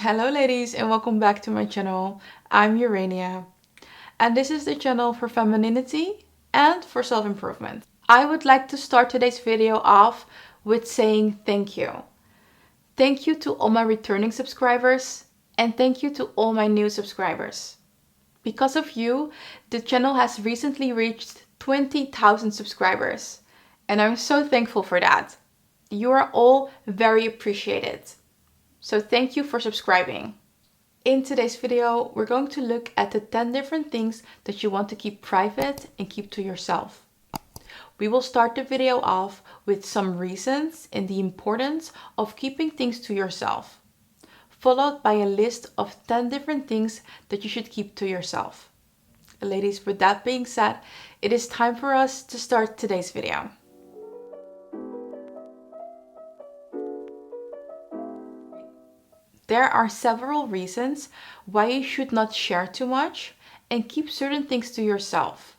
Hello ladies and welcome back to my channel. I'm Urania and this is the channel for femininity and for self-improvement. I would like to start today's video off with saying thank you. Thank you to all my returning subscribers and thank you to all my new subscribers. Because of you, the channel has recently reached 20,000 subscribers and I'm so thankful for that. You are all very appreciated. So thank you for subscribing. In today's video, we're going to look at the 10 different things that you want to keep private and keep to yourself. We will start the video off with some reasons and the importance of keeping things to yourself, followed by a list of 10 different things that you should keep to yourself. Ladies, with that being said, it is time for us to start today's video. There are several reasons why you should not share too much and keep certain things to yourself.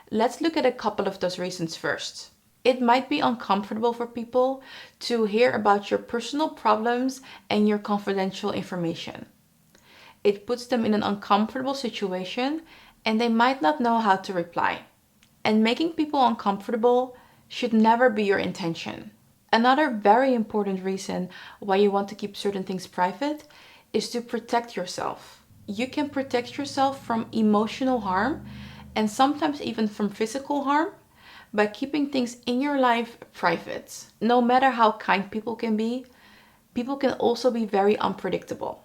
Let's look at a couple of those reasons first. It might be uncomfortable for people to hear about your personal problems and your confidential information. It puts them in an uncomfortable situation and they might not know how to reply. And making people uncomfortable should never be your intention. Another very important reason why you want to keep certain things private is to protect yourself. You can protect yourself from emotional harm and sometimes even from physical harm by keeping things in your life private. No matter how kind people can also be very unpredictable.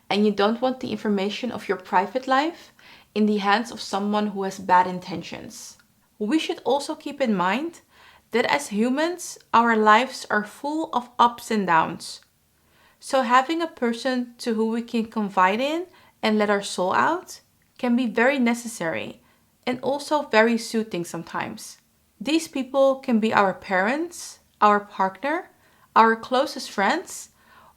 And you don't want the information of your private life in the hands of someone who has bad intentions. We should also keep in mind that as humans, our lives are full of ups and downs. So having a person to who we can confide in and let our soul out can be very necessary and also very soothing sometimes. These people can be our parents, our partner, our closest friends,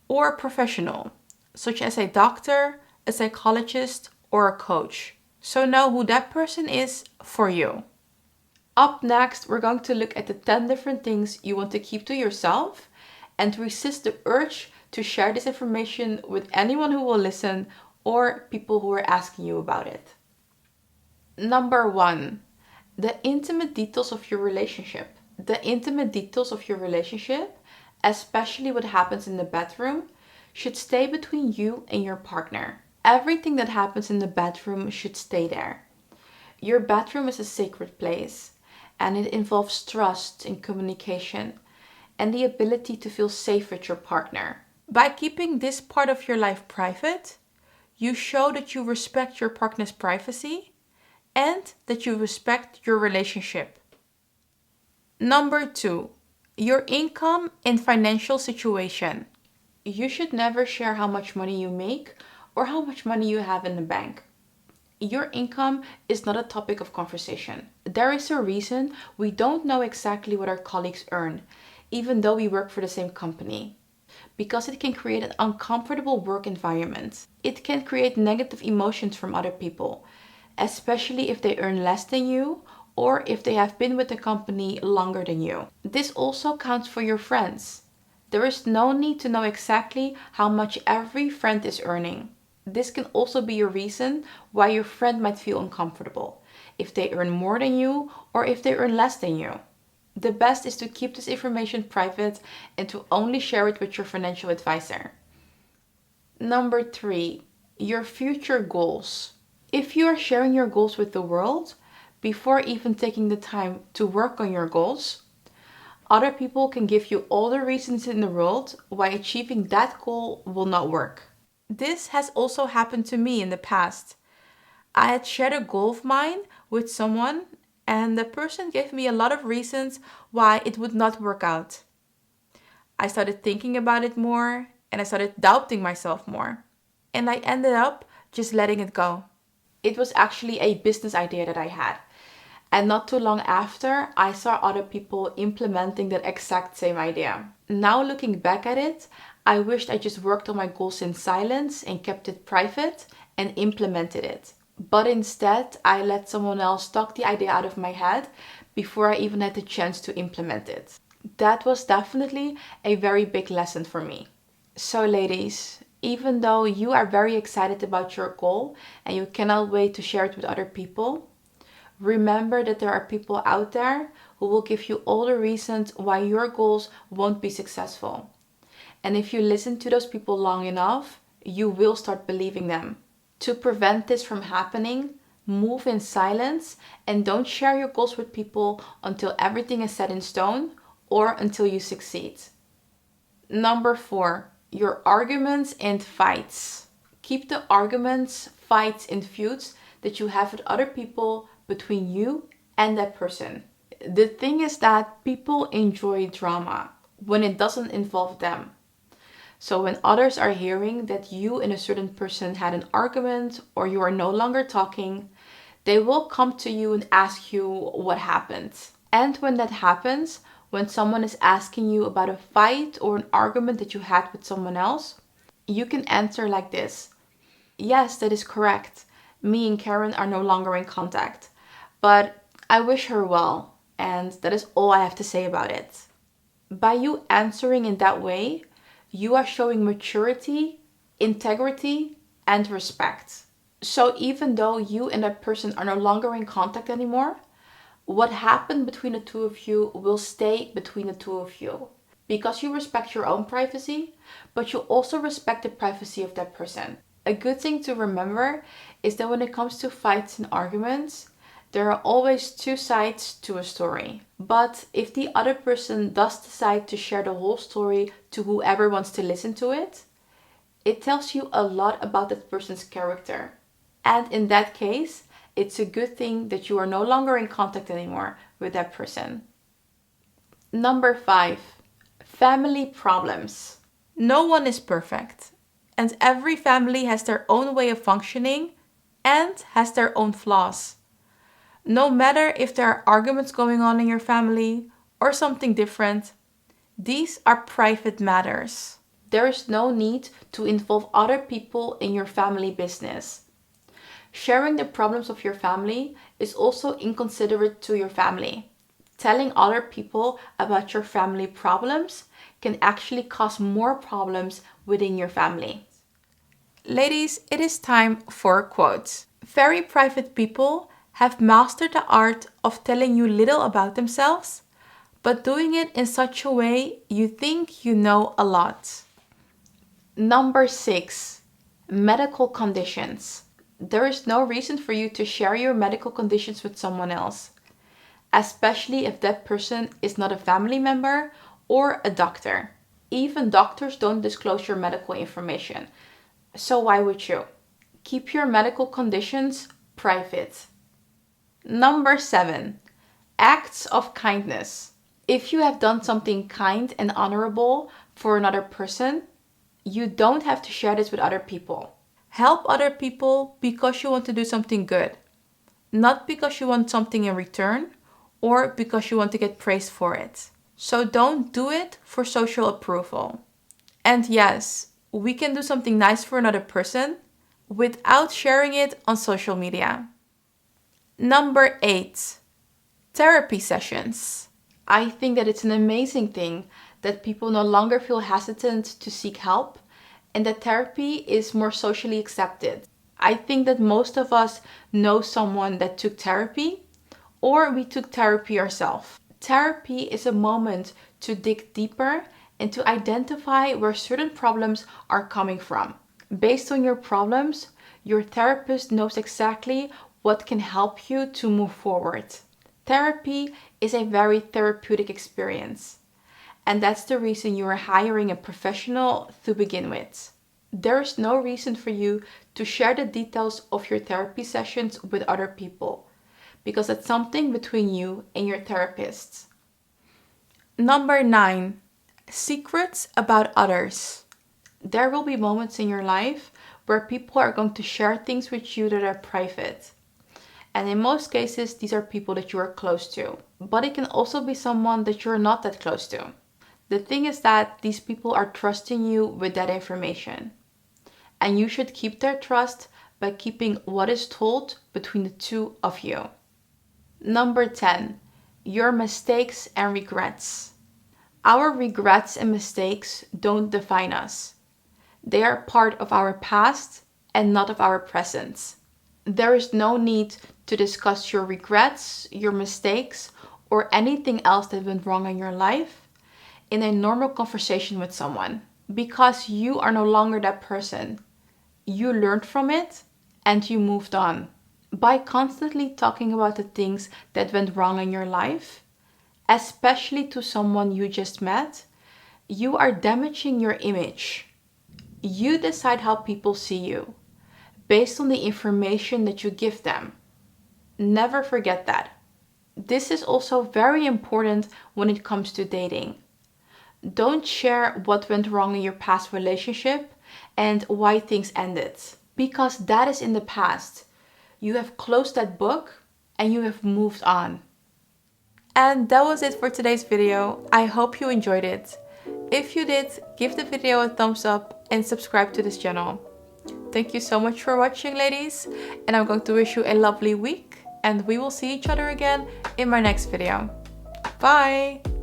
or a professional, such as a doctor, a psychologist, or a coach. So know who that person is for you. Up next, we're going to look at the 10 different things you want to keep to yourself and resist the urge to share this information with anyone who will listen or people who are asking you about it. Number 1, the intimate details of your relationship. The intimate details of your relationship, especially what happens in the bedroom, should stay between you and your partner. Everything that happens in the bedroom should stay there. Your bedroom is a sacred place. And it involves trust and communication and the ability to feel safe with your partner. By keeping this part of your life private, you show that you respect your partner's privacy and that you respect your relationship. Number 2, your income and financial situation. You should never share how much money you make or how much money you have in the bank. Your income is not a topic of conversation. There is a reason we don't know exactly what our colleagues earn, even though we work for the same company. Because it can create an uncomfortable work environment. It can create negative emotions from other people, especially if they earn less than you or if they have been with the company longer than you. This also counts for your friends. There is no need to know exactly how much every friend is earning. This can also be a reason why your friend might feel uncomfortable, if they earn more than you or if they earn less than you. The best is to keep this information private and to only share it with your financial advisor. Number 3, your future goals. If you are sharing your goals with the world, before even taking the time to work on your goals, other people can give you all the reasons in the world why achieving that goal will not work. This has also happened to me in the past. I had shared a goal of mine with someone and the person gave me a lot of reasons why it would not work out. I started thinking about it more and I started doubting myself more. And I ended up just letting it go. It was actually a business idea that I had. And not too long after, I saw other people implementing that exact same idea. Now looking back at it, I wished I just worked on my goals in silence and kept it private and implemented it. But instead, I let someone else talk the idea out of my head before I even had the chance to implement it. That was definitely a very big lesson for me. So ladies, Even though you are very excited about your goal and you cannot wait to share it with other people, remember that there are people out there who will give you all the reasons why your goals won't be successful. And if you listen to those people long enough, you will start believing them. To prevent this from happening, move in silence and don't share your goals with people until everything is set in stone or until you succeed. Number 4, your arguments and fights. Keep the arguments, fights, and feuds that you have with other people between you and that person. The thing is that people enjoy drama when it doesn't involve them. So when others are hearing that you and a certain person had an argument or you are no longer talking, they will come to you and ask you what happened. And when that happens, when someone is asking you about a fight or an argument that you had with someone else, you can answer like this. Yes, that is correct. Me and Karen are no longer in contact, but I wish her well, and that is all I have to say about it. By you answering in that way, you are showing maturity, integrity, and respect. So even though you and that person are no longer in contact anymore, what happened between the two of you will stay between the two of you. Because you respect your own privacy, but you also respect the privacy of that person. A good thing to remember is that when it comes to fights and arguments, there are always two sides to a story. But if the other person does decide to share the whole story to whoever wants to listen to it, it tells you a lot about that person's character. And in that case, it's a good thing that you are no longer in contact anymore with that person. Number 5, family problems. No one is perfect, and every family has their own way of functioning and has their own flaws. No matter if there are arguments going on in your family or something different, these are private matters. There is no need to involve other people in your family business. Sharing the problems of your family is also inconsiderate to your family. Telling other people about your family problems can actually cause more problems within your family. Ladies, it is time for quotes. Very private people have mastered the art of telling you little about themselves, but doing it in such a way you think you know a lot. Number 6, medical conditions. There is no reason for you to share your medical conditions with someone else, especially if that person is not a family member or a doctor. Even doctors don't disclose your medical information, so why would you? Keep your medical conditions private. Number 7, acts of kindness. If you have done something kind and honorable for another person, you don't have to share this with other people. Help other people because you want to do something good, not because you want something in return or because you want to get praised for it. So don't do it for social approval. And yes, we can do something nice for another person without sharing it on social media. Number 8, therapy sessions. I think that it's an amazing thing that people no longer feel hesitant to seek help and that therapy is more socially accepted. I think that most of us know someone that took therapy or we took therapy ourselves. Therapy is a moment to dig deeper and to identify where certain problems are coming from. Based on your problems, your therapist knows exactly what can help you to move forward. Therapy is a very therapeutic experience, and that's the reason you are hiring a professional to begin with. There is no reason for you to share the details of your therapy sessions with other people, because it's something between you and your therapist. Number 9, secrets about others. There will be moments in your life where people are going to share things with you that are private. And in most cases, these are people that you are close to. But it can also be someone that you're not that close to. The thing is that these people are trusting you with that information. And you should keep their trust by keeping what is told between the two of you. Number 10, your mistakes and regrets. Our regrets and mistakes don't define us. They are part of our past and not of our present. There is no need to discuss your regrets, your mistakes, or anything else that went wrong in your life in a normal conversation with someone, because you are no longer that person. You learned from it and you moved on. By constantly talking about the things that went wrong in your life, especially to someone you just met, you are damaging your image. You decide how people see you based on the information that you give them. Never forget that. This is also very important when it comes to dating. Don't share what went wrong in your past relationship and why things ended, because that is in the past. You have closed that book and you have moved on. And that was it for today's video. I hope you enjoyed it. If you did, give the video a thumbs up and subscribe to this channel. Thank you so much for watching, ladies, and I'm going to wish you a lovely week, and we will see each other again in my next video. Bye!